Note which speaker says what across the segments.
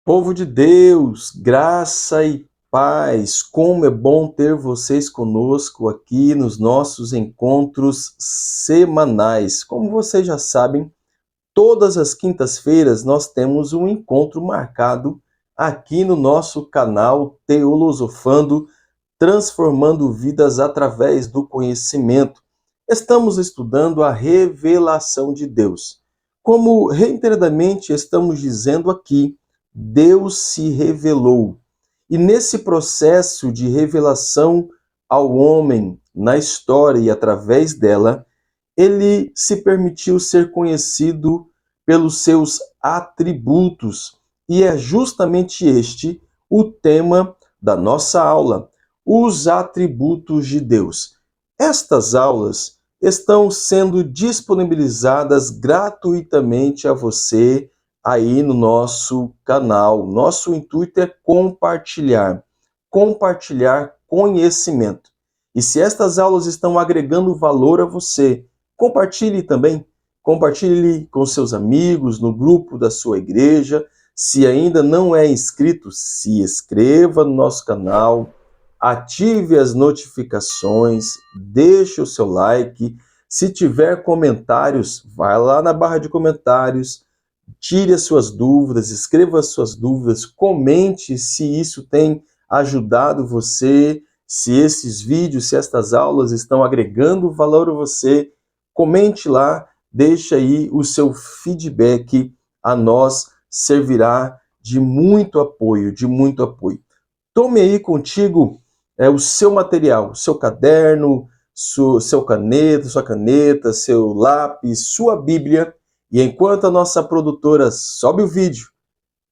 Speaker 1: Povo de Deus, graça e paz, como é bom ter vocês conosco aqui nos nossos encontros semanais. Como vocês já sabem, todas as quintas-feiras nós temos um encontro marcado aqui no nosso canal Teolosofando, transformando vidas através do conhecimento. Estamos estudando a revelação de Deus. Como reiteradamente estamos dizendo aqui, Deus se revelou. E nesse processo de revelação ao homem na história e através dela, ele se permitiu ser conhecido pelos seus atributos. E é justamente este o tema da nossa aula, os atributos de Deus. Estas aulas estão sendo disponibilizadas gratuitamente a você aí no nosso canal. Nosso intuito é compartilhar conhecimento. E se estas aulas estão agregando valor a você, compartilhe também. Compartilhe com seus amigos, no grupo da sua igreja. Se ainda não é inscrito, se inscreva no nosso canal, ative as notificações, deixe o seu like. Se tiver comentários, vai lá na barra de comentários, tire as suas dúvidas, escreva as suas dúvidas, comente se isso tem ajudado você, se esses vídeos, se estas aulas estão agregando valor a você. Comente lá, deixe aí o seu feedback, a nós servirá de muito apoio, Tome aí contigo o seu material, seu caderno, sua caneta, seu lápis, sua Bíblia. E enquanto a nossa produtora sobe o vídeo,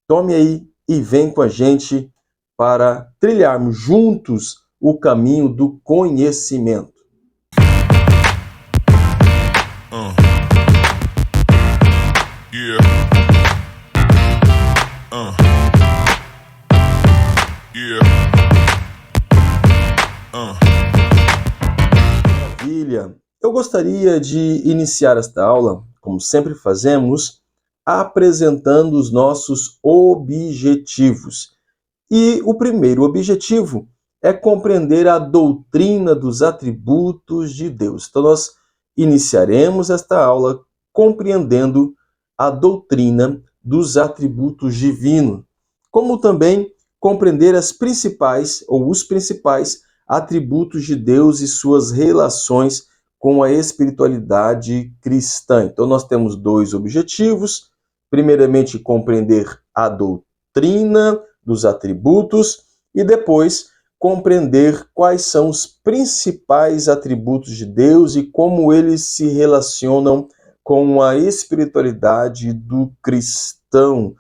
Speaker 1: tome aí e vem com a gente para trilharmos juntos o caminho do conhecimento. Maravilha! Eu gostaria de iniciar esta aula, como sempre fazemos, apresentando os nossos objetivos. E o primeiro objetivo é compreender a doutrina dos atributos de Deus. Então nós iniciaremos esta aula compreendendo a doutrina dos atributos divinos, como também compreender os principais atributos de Deus e suas relações com a espiritualidade cristã. Então nós temos dois objetivos. Primeiramente, compreender a doutrina dos atributos e depois compreender quais são os principais atributos de Deus e como eles se relacionam com a espiritualidade do cristão.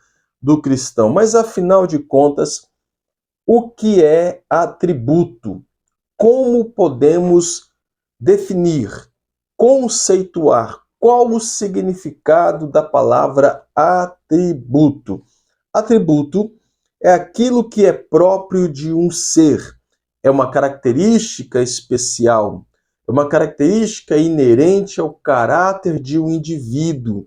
Speaker 1: Mas afinal de contas, o que é atributo? Como podemos definir, conceituar qual o significado da palavra atributo? Atributo é aquilo que é próprio de um ser, é uma característica especial, é uma característica inerente ao caráter de um indivíduo.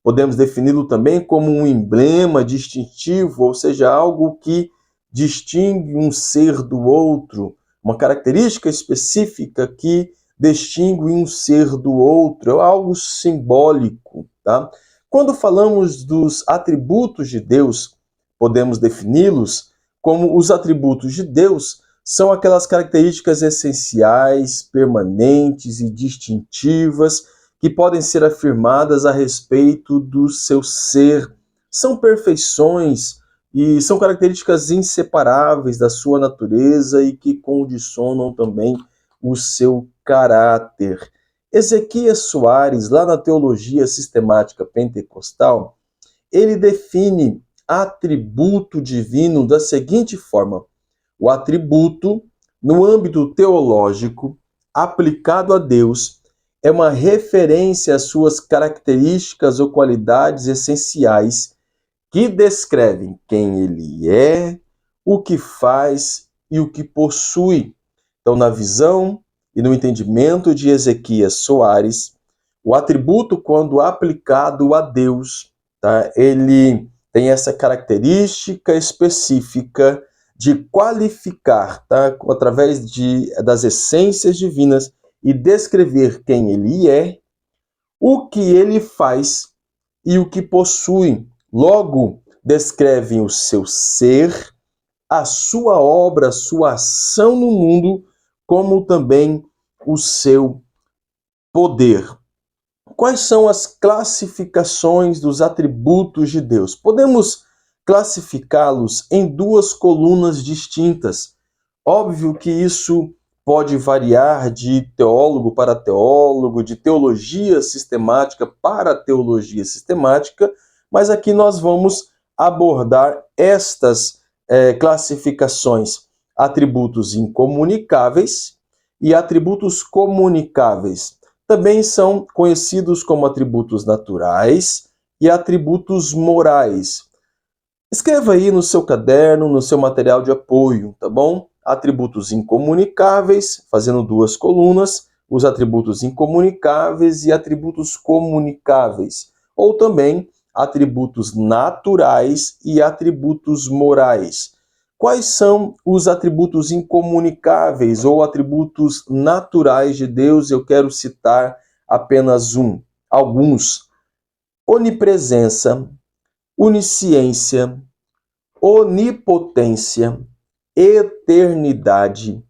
Speaker 1: Podemos defini-lo também como um emblema distintivo, ou seja, algo que distingue um ser do outro, uma característica específica que distingue um ser do outro, é algo simbólico, tá? Quando falamos dos atributos de Deus, podemos defini-los como os atributos de Deus são aquelas características essenciais, permanentes e distintivas que podem ser afirmadas a respeito do seu ser. São perfeições e são características inseparáveis da sua natureza e que condicionam também o seu caráter. Ezequias Soares, lá na Teologia Sistemática Pentecostal, ele define atributo divino da seguinte forma: o atributo, no âmbito teológico, aplicado a Deus, é uma referência às suas características ou qualidades essenciais que descrevem quem ele é, o que faz e o que possui. Então, na visão e no entendimento de Ezequias Soares, o atributo, quando aplicado a Deus, tá, ele tem essa característica específica de qualificar, tá? Através das essências divinas e descrever quem ele é, o que ele faz e o que possui. Logo, descrevem o seu ser, a sua obra, a sua ação no mundo, como também o seu poder. Quais são as classificações dos atributos de Deus? Podemos classificá-los em duas colunas distintas. Óbvio que isso pode variar de teólogo para teólogo, de teologia sistemática para teologia sistemática, mas aqui nós vamos abordar estas classificações: atributos incomunicáveis e atributos comunicáveis. Também são conhecidos como atributos naturais e atributos morais. Escreva aí no seu caderno, no seu material de apoio, tá bom? Atributos incomunicáveis, fazendo duas colunas, os atributos incomunicáveis e atributos comunicáveis. Ou também atributos naturais e atributos morais. Quais são os atributos incomunicáveis ou atributos naturais de Deus? Eu quero citar apenas alguns. Onipresença, onisciência, onipotência, eternidade,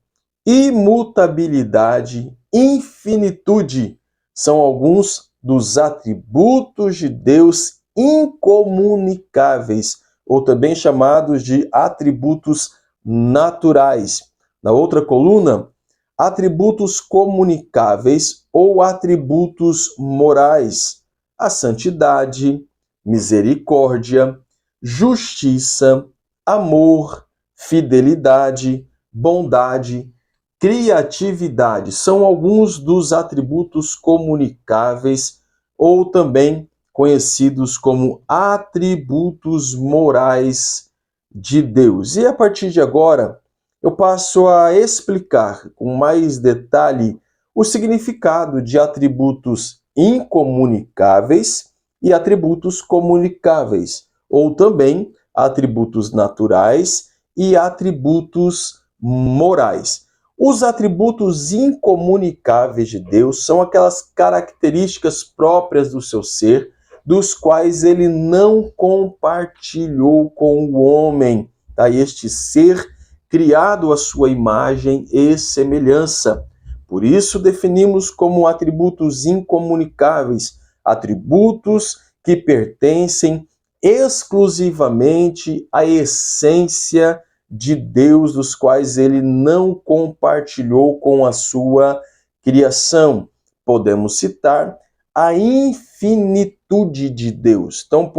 Speaker 1: imutabilidade, infinitude. São alguns dos atributos de Deus incomunicáveis, ou também chamados de atributos naturais. Na outra coluna, atributos comunicáveis ou atributos morais: a santidade, misericórdia, justiça, amor, fidelidade, bondade, criatividade. São alguns dos atributos comunicáveis ou também conhecidos como atributos morais de Deus. E a partir de agora, eu passo a explicar com mais detalhe o significado de atributos incomunicáveis e atributos comunicáveis, ou também atributos naturais e atributos morais. Os atributos incomunicáveis de Deus são aquelas características próprias do seu ser, dos quais ele não compartilhou com o homem, tá? Este ser criado à sua imagem e semelhança. Por isso definimos como atributos incomunicáveis, atributos que pertencem exclusivamente à essência de Deus, dos quais ele não compartilhou com a sua criação. Podemos citar a infinitude de Deus. Então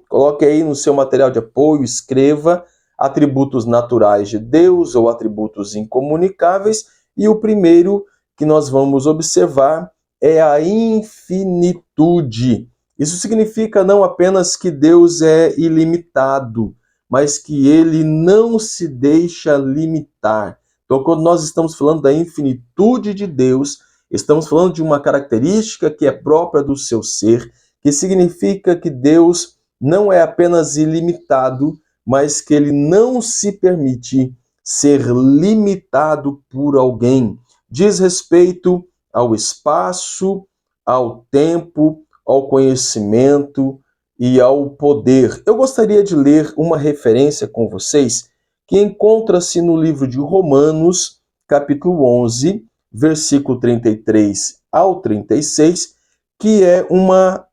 Speaker 1: coloque aí no seu material de apoio, escreva atributos naturais de Deus ou atributos incomunicáveis, e o primeiro que nós vamos observar é a infinitude. Isso significa não apenas que Deus é ilimitado, mas que ele não se deixa limitar. Então, quando nós estamos falando da infinitude de Deus, estamos falando de uma característica que é própria do seu ser, que significa que Deus não é apenas ilimitado, mas que ele não se permite ser limitado por alguém. Diz respeito ao espaço, ao tempo, ao conhecimento e ao poder. Eu gostaria de ler uma referência com vocês que encontra-se no livro de Romanos, capítulo 11, versículo 33 ao 36, que é uma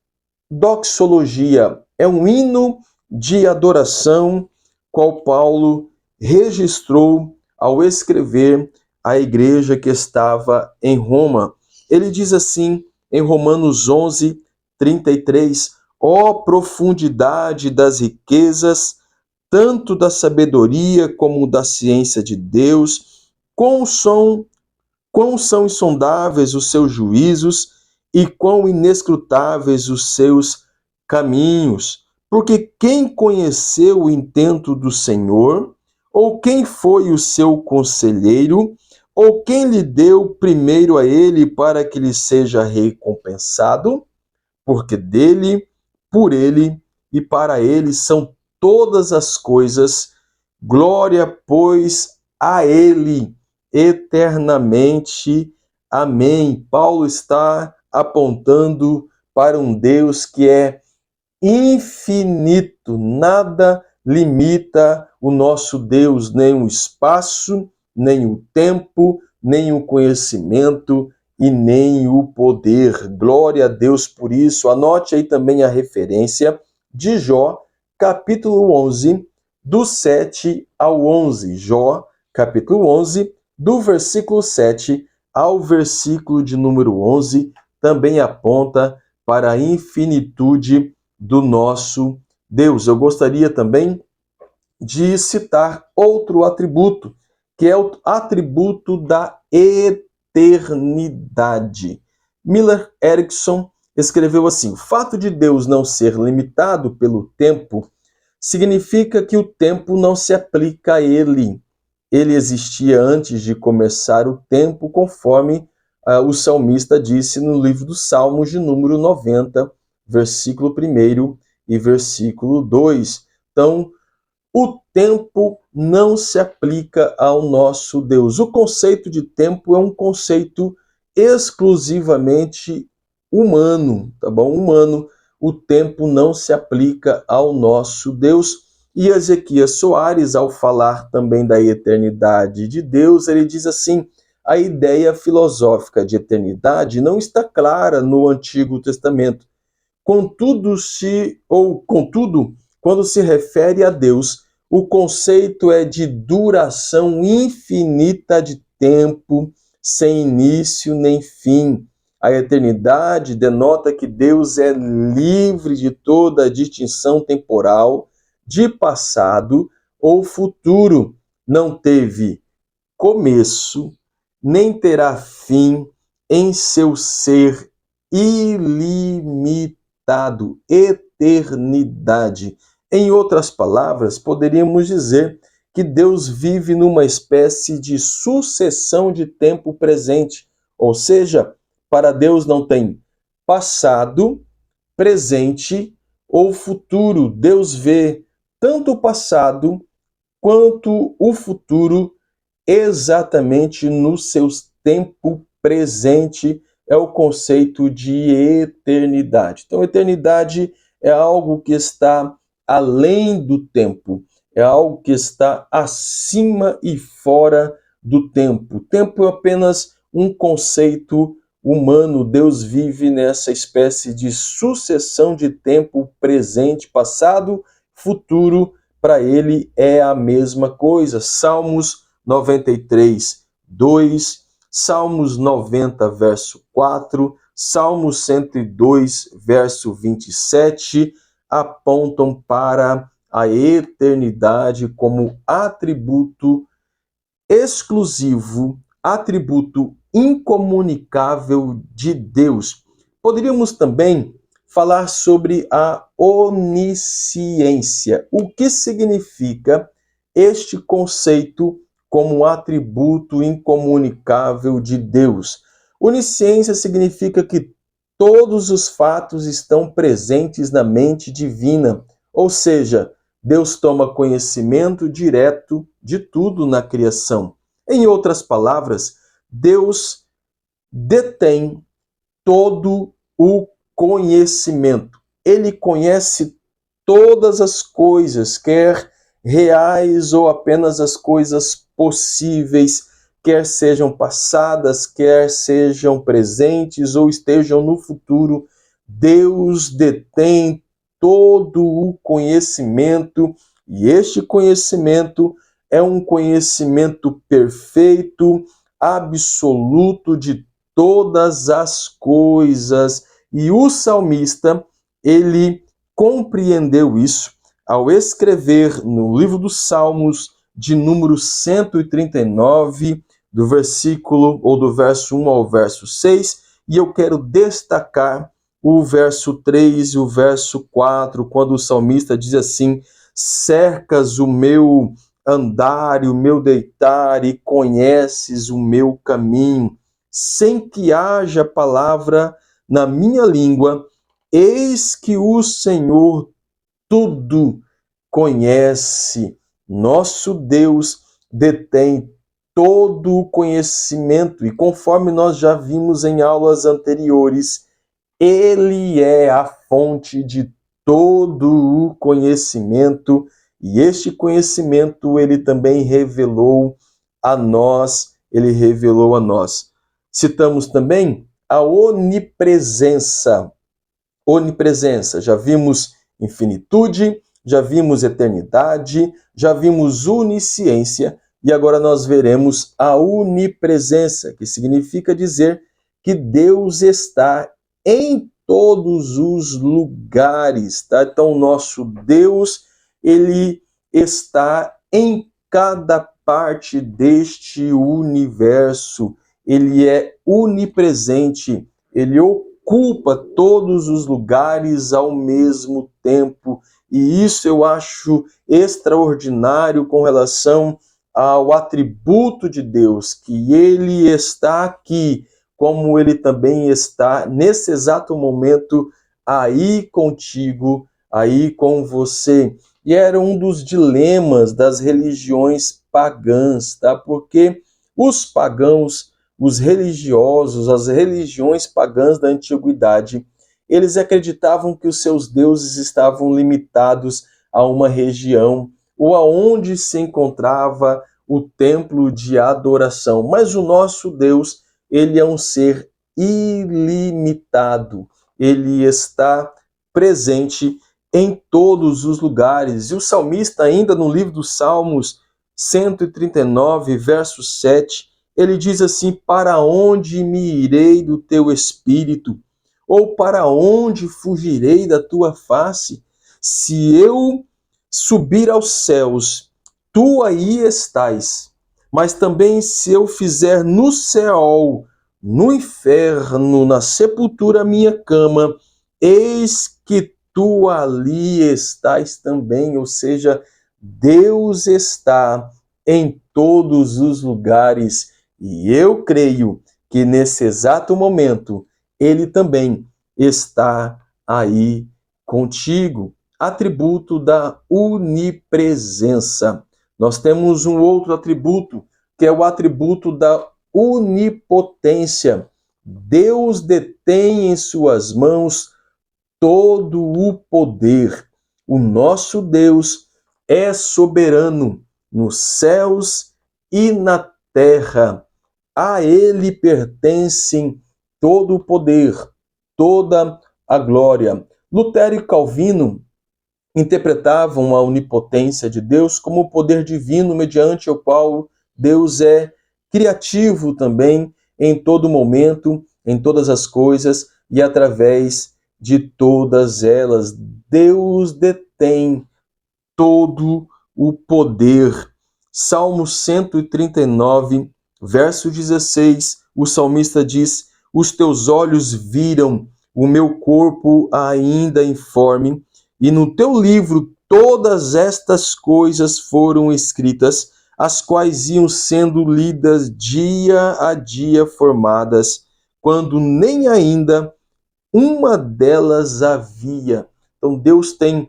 Speaker 1: doxologia, é um hino de adoração qual Paulo registrou ao escrever à igreja que estava em Roma. Ele diz assim em Romanos 11, 33, ó profundidade das riquezas, tanto da sabedoria como da ciência de Deus, quão são insondáveis os seus juízos e quão inescrutáveis os seus caminhos. Porque quem conheceu o intento do Senhor, ou quem foi o seu conselheiro, ou quem lhe deu primeiro a ele para que lhe seja recompensado? Porque dele, por ele e para ele são todas as coisas. Glória, pois, a ele eternamente. Amém. Paulo está apontando para um Deus que é infinito, nada limita o nosso Deus, nem o espaço, nem o tempo, nem o conhecimento e nem o poder. Glória a Deus por isso. Anote aí também a referência de Jó, capítulo 11, do 7 ao 11. Jó, capítulo 11, do versículo 7 ao versículo de número 11, também aponta para a infinitude do nosso Deus. Eu gostaria também de citar outro atributo, que é o atributo da eternidade. Miller Erickson escreveu assim: o fato de Deus não ser limitado pelo tempo significa que o tempo não se aplica a ele. Ele existia antes de começar o tempo, conforme o salmista disse no livro dos Salmos, de número 90, versículo 1 e versículo 2. Então, o tempo não se aplica ao nosso Deus. O conceito de tempo é um conceito exclusivamente humano, tá bom? Humano. O tempo não se aplica ao nosso Deus. E Ezequias Soares, ao falar também da eternidade de Deus, ele diz assim: a ideia filosófica de eternidade não está clara no Antigo Testamento. Contudo, quando se refere a Deus, o conceito é de duração infinita de tempo, sem início nem fim. A eternidade denota que Deus é livre de toda distinção temporal, de passado ou futuro. Não teve começo, nem terá fim em seu ser ilimitado, eternidade. Em outras palavras, poderíamos dizer que Deus vive numa espécie de sucessão de tempo presente, ou seja, para Deus não tem passado, presente ou futuro. Deus vê tanto o passado quanto o futuro exatamente no seu tempo presente. É o conceito de eternidade. Então, eternidade é algo que está além do tempo, é algo que está acima e fora do tempo. O tempo é apenas um conceito humano. Deus vive nessa espécie de sucessão de tempo presente, passado, futuro. Para ele é a mesma coisa. Salmos 93, 2, Salmos 90, verso 4, Salmos 102, verso 27, apontam para a eternidade como atributo exclusivo, atributo incomunicável de Deus. Poderíamos também falar sobre a onisciência. O que significa este conceito como atributo incomunicável de Deus? Onisciência significa que todos os fatos estão presentes na mente divina, ou seja, Deus toma conhecimento direto de tudo na criação. Em outras palavras, Deus detém todo o conhecimento. Ele conhece todas as coisas, quer reais ou apenas as coisas possíveis, quer sejam passadas, quer sejam presentes ou estejam no futuro. Deus detém todo o conhecimento, e este conhecimento é um conhecimento perfeito, absoluto de todas as coisas. E o salmista, ele compreendeu isso ao escrever no livro dos Salmos, de número 139, do versículo ou do verso 1 ao verso 6, e eu quero destacar o verso 3 e o verso 4, quando o salmista diz assim: cercas o meu andar e o meu deitar e conheces o meu caminho, sem que haja palavra na minha língua. Eis que o Senhor tudo conhece. Nosso Deus detém todo o conhecimento e, conforme nós já vimos em aulas anteriores, Ele é a fonte de todo o conhecimento e este conhecimento Ele também revelou a nós. Ele revelou a nós. Citamos também a onipresença. Onipresença, já vimos infinitude, já vimos eternidade, já vimos onisciência e agora nós veremos a onipresença, que significa dizer que Deus está em todos os lugares, tá? Então, nosso Deus, ele está em cada parte deste universo. Ele é onipresente, ele ocupa todos os lugares ao mesmo tempo. E isso eu acho extraordinário com relação ao atributo de Deus, que ele está aqui, como ele também está nesse exato momento aí contigo, aí com você. E era um dos dilemas das religiões pagãs, tá? Porque os pagãos, os religiosos, as religiões pagãs da antiguidade, eles acreditavam que os seus deuses estavam limitados a uma região ou aonde se encontrava o templo de adoração. Mas o nosso Deus, ele é um ser ilimitado. Ele está presente em todos os lugares. E o salmista, ainda no livro dos Salmos 139, verso 7, ele diz assim: para onde me irei do teu espírito? Ou para onde fugirei da tua face? Se eu subir aos céus, tu aí estás. Mas também se eu fizer no céu, no inferno, na sepultura minha cama, eis que tu ali estás também. Ou seja, Deus está em todos os lugares. E eu creio que nesse exato momento, Ele também está aí contigo. Atributo da onipresença. Nós temos um outro atributo, que é o atributo da onipotência. Deus detém em suas mãos todo o poder. O nosso Deus é soberano nos céus e na terra. A Ele pertencem todo o poder, toda a glória. Lutero e Calvino interpretavam a onipotência de Deus como o poder divino mediante o qual Deus é criativo também em todo momento, em todas as coisas e através de todas elas. Deus detém todo o poder. Salmo 139, verso 16, o salmista diz: os teus olhos viram o meu corpo ainda informe, e no teu livro todas estas coisas foram escritas, as quais iam sendo lidas dia a dia, formadas, quando nem ainda uma delas havia. Então Deus tem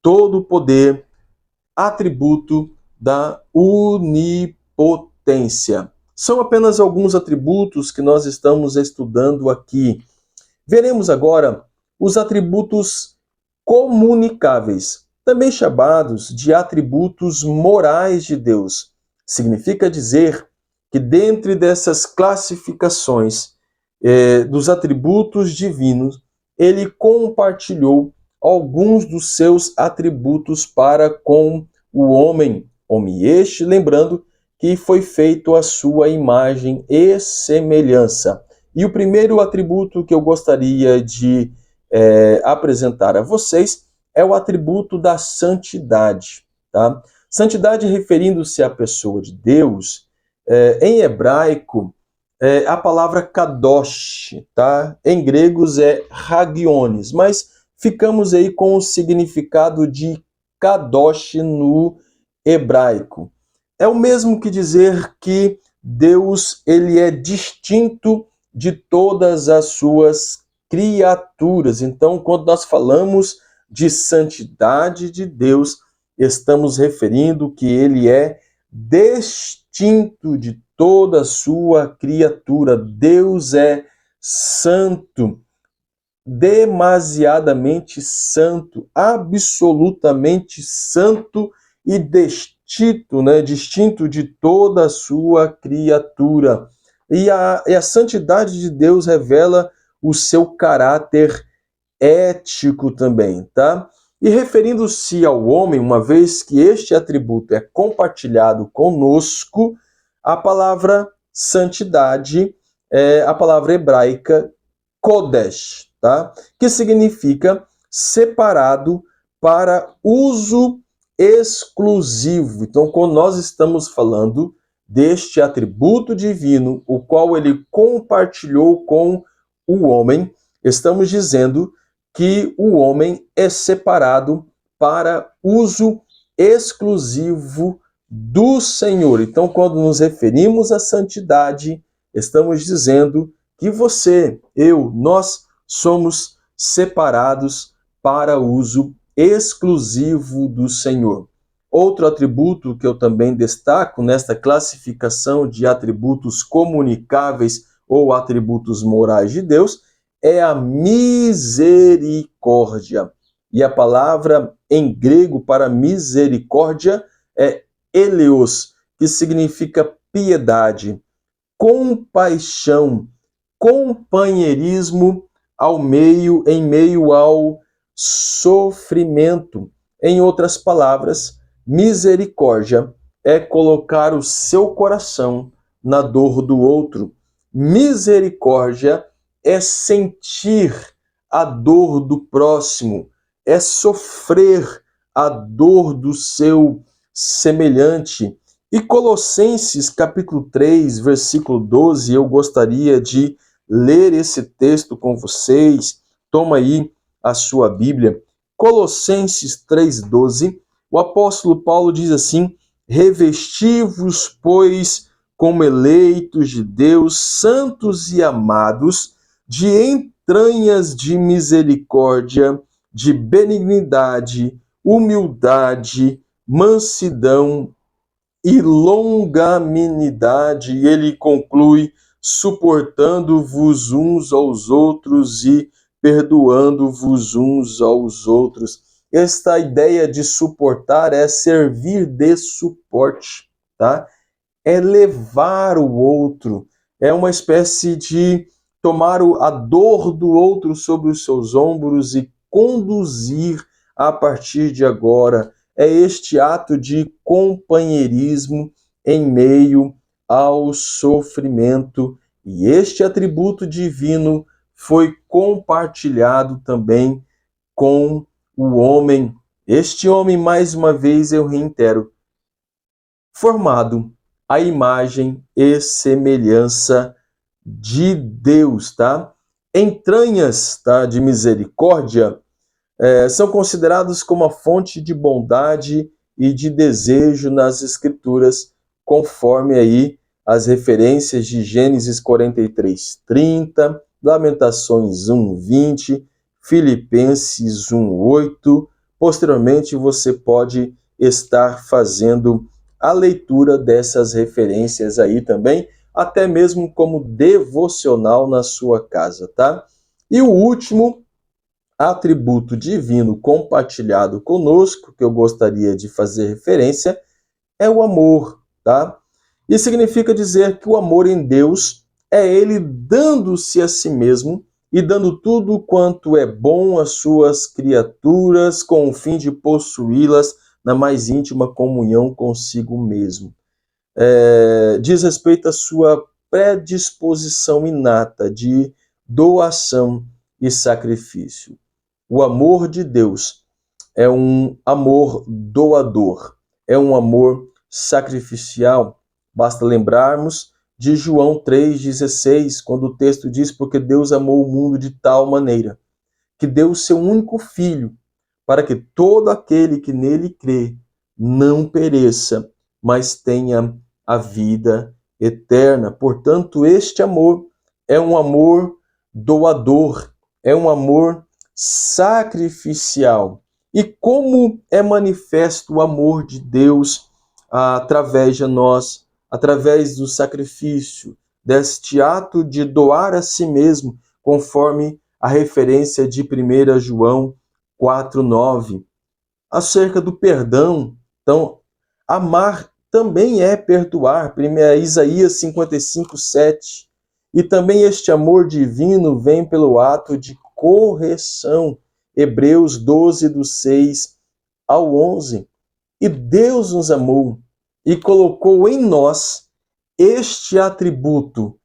Speaker 1: todo o poder, atributo da onipotência. São apenas alguns atributos que nós estamos estudando aqui. Veremos agora os atributos comunicáveis, também chamados de atributos morais de Deus. Significa dizer que dentre dessas classificações dos atributos divinos, ele compartilhou alguns dos seus atributos para com o homem este, lembrando que foi feito a sua imagem e semelhança. E o primeiro atributo que eu gostaria de apresentar a vocês é o atributo da santidade. Tá? Santidade, referindo-se à pessoa de Deus, em hebraico, a palavra kadosh, tá? Em gregos é hagiones, mas ficamos aí com o significado de kadosh no hebraico. É o mesmo que dizer que Deus, ele é distinto de todas as suas criaturas. Então, quando nós falamos de santidade de Deus, estamos referindo que ele é distinto de toda a sua criatura. Deus é santo, demasiadamente santo, absolutamente santo e distinto de toda a sua criatura. E a santidade de Deus revela o seu caráter ético também, tá? E referindo-se ao homem, uma vez que este atributo é compartilhado conosco, a palavra santidade é a palavra hebraica kodesh, tá? Que significa separado para uso exclusivo. Então, quando nós estamos falando deste atributo divino, o qual ele compartilhou com o homem, estamos dizendo que o homem é separado para uso exclusivo do Senhor. Então, quando nos referimos à santidade, estamos dizendo que você, eu, nós somos separados para uso exclusivo do Senhor. Outro atributo que eu também destaco nesta classificação de atributos comunicáveis ou atributos morais de Deus é a misericórdia. E a palavra em grego para misericórdia é eleos, que significa piedade, compaixão, companheirismo em meio ao sofrimento. Em outras palavras, misericórdia é colocar o seu coração na dor do outro. Misericórdia é sentir a dor do próximo, é sofrer a dor do seu semelhante. E Colossenses capítulo 3, versículo 12, eu gostaria de ler esse texto com vocês. Toma aí a sua Bíblia. Colossenses 3,12, o apóstolo Paulo diz assim: revesti-vos, pois, como eleitos de Deus, santos e amados, de entranhas de misericórdia, de benignidade, humildade, mansidão e longanimidade. E ele conclui: suportando-vos uns aos outros e perdoando-vos uns aos outros. Esta ideia de suportar é servir de suporte, tá? É levar o outro, é uma espécie de tomar a dor do outro sobre os seus ombros e conduzir a partir de agora. É este ato de companheirismo em meio ao sofrimento. E este atributo divino foi compartilhado também com o homem. Este homem, mais uma vez, eu reitero, formado à imagem e semelhança de Deus, tá? Entranhas, tá, de misericórdia são considerados como a fonte de bondade e de desejo nas Escrituras, conforme aí as referências de Gênesis 43:30, Lamentações 1:20, Filipenses 1:8. Posteriormente, você pode estar fazendo a leitura dessas referências aí também, até mesmo como devocional na sua casa, tá? E o último atributo divino compartilhado conosco, que eu gostaria de fazer referência, é o amor, tá? E significa dizer que o amor em Deus é ele dando-se a si mesmo e dando tudo quanto é bom às suas criaturas, com o fim de possuí-las na mais íntima comunhão consigo mesmo. Diz respeito à sua predisposição inata de doação e sacrifício. O amor de Deus é um amor doador, é um amor sacrificial. Basta lembrarmos de João 3,16, quando o texto diz: porque Deus amou o mundo de tal maneira que deu o seu único filho, para que todo aquele que nele crê não pereça, mas tenha a vida eterna. Portanto, este amor é um amor doador, é um amor sacrificial. E como é manifesto o amor de Deus através de nós, através do sacrifício, deste ato de doar a si mesmo, conforme a referência de 1 João 4,9. Acerca do perdão, então, amar também é perdoar, Isaías 55,7. E também este amor divino vem pelo ato de correção, Hebreus 12, do 6 ao 11. E Deus nos amou e colocou em nós este atributo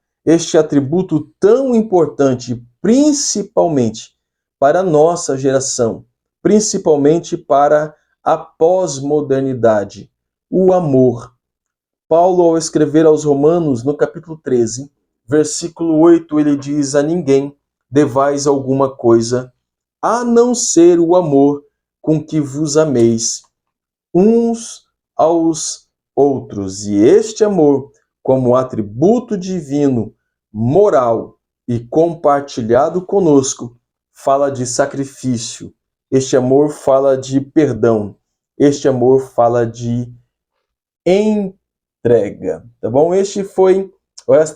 Speaker 1: tão importante, principalmente para a nossa geração, principalmente para a pós-modernidade, o amor. Paulo, ao escrever aos Romanos, no capítulo 13, versículo 8, ele diz: a ninguém devais alguma coisa, a não ser o amor com que vos ameis uns aos outros. E este amor, como atributo divino, moral e compartilhado conosco, fala de sacrifício. Este amor fala de perdão. Este amor fala de entrega. Tá bom? Esta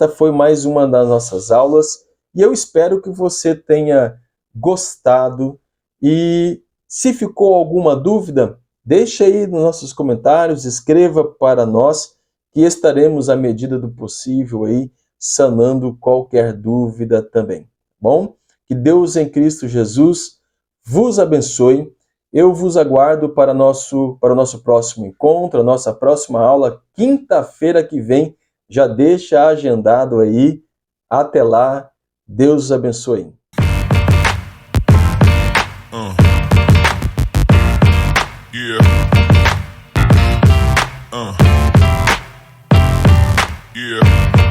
Speaker 1: foi mais uma das nossas aulas e eu espero que você tenha gostado. E se ficou alguma dúvida, deixe aí nos nossos comentários, escreva para nós, que estaremos, à medida do possível, aí, sanando qualquer dúvida também. Bom? Que Deus em Cristo Jesus vos abençoe. Eu vos aguardo para o nosso próximo encontro, a nossa próxima aula, quinta-feira que vem. Já deixa agendado aí. Até lá. Deus os abençoe.
Speaker 2: Yeah.